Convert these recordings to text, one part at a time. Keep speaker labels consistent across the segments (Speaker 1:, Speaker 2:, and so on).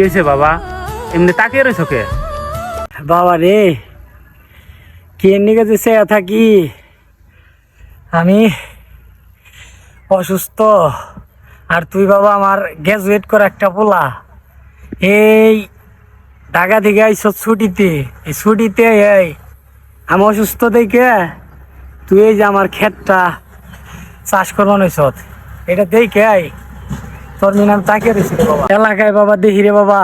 Speaker 1: হয়েছে বাবা? এমনি তাকিয়ে রয়েছ কে?
Speaker 2: বাবা রে, কে নিকে যে চেয়ে থাকি, আমি অসুস্থ। আর তুই বাবা আমার গ্রাজুয়েট করা একটা পোলা, এই ঢাকা থেকে আইস ছুটিতে। এই ছুটিতে আমি অসুস্থ দেখে তুই এই যে আমার ক্ষেতটা চাষ করবান হইস, এটা দেখে তোর মিনাম তাকিয়ে রয়েছি রে বাবা। এলাকায় বাবা দেখি রে বাবা,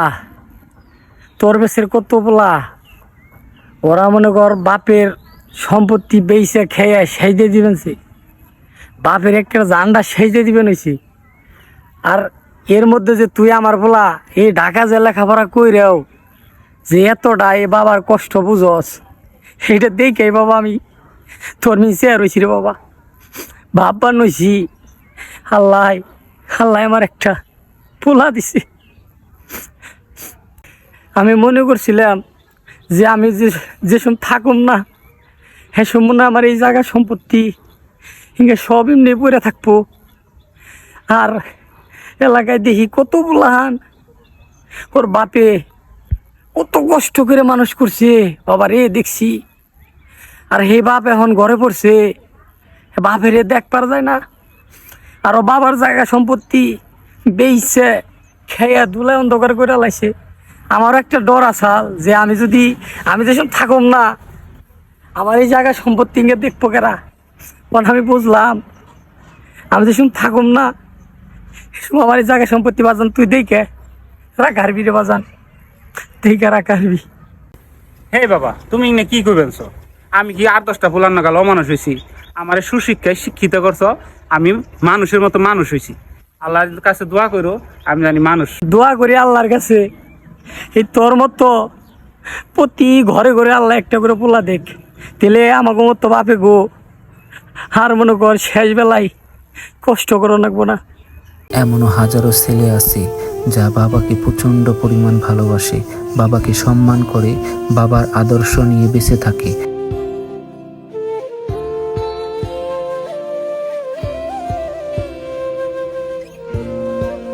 Speaker 2: তোর বেশের কত পোলা, ওরা মনে কর বাপের সম্পত্তি বেইছে খেয়ে সেজে দিবেন, বাপের একটা জানডা সেজে দিবেন হয়েছি। আর এর মধ্যে যে তুই আমার বলা এই ঢাকা যে লেখাপড়া কইরেও যে এতটা এ বাবার কষ্ট বুঝস, এইটা দেখে বাবা আমি তোর মিশে রয়েছি রে বাবা। ভাববার নইছি আল্লাহ আল্লাহ আমার একটা পোলা দিছে। আমি মনে করছিলাম যে আমি যে সময় থাকুম না, হ্যাঁ সময় আমার এই জায়গা সম্পত্তি হিঙ্গে সব এমনি পড়ে থাকবো। আর এলাকায় দেখি কত বুলাহান ওর বাপে কত কষ্ট করে মানুষ করছে বাবা রে দেখছি। আর হে বাপ এখন ঘরে পড়ছে, বাপের দেখবার যায় না। আর ও বাবার জায়গা সম্পত্তি বেইছে খেয়া দুলায় অন্ধকার করে লাইছে। আমার একটা ডর আসাল যে আমি যেসব থাকুম না, আমার এই জায়গা সম্পত্তি ইঙ্গে দেখবো কেরা। কারণ আমি বুঝলাম আমি যেসব থাকুম না, আমার এই জায়গা সম্পত্তি বাজান তুই দেখে রাখারবি রে বাজান, দেখে রাখারবি।
Speaker 1: হে বাবা, তুমি ইনে কি করবেনছ? আমি কি 8-10টা ফুলার নাগাল অমানুষ হয়েছি? আমার সুশিক্ষায় শিক্ষিত করছ, আমি মানুষের মতো মানুষ হয়েছি। আল্লাহর কাছে দোয়া করো আমি জানি মানুষ।
Speaker 2: দোয়া করি আল্লাহর কাছে এই তোর মতো প্রতি ঘরে ঘরে আল্লাহ একটা করে পোলা দেখ, তাহলে আমাকে মতো বাপে গো আর মনে কর শেষ বেলায় কষ্ট করো লাগবো না।
Speaker 3: এমনও হাজারো ছেলে আছে যা বাবাকে প্রচণ্ড পরিমাণ ভালোবাসে, বাবাকে সম্মান করে, বাবার আদর্শ নিয়ে বেঁচে থাকে।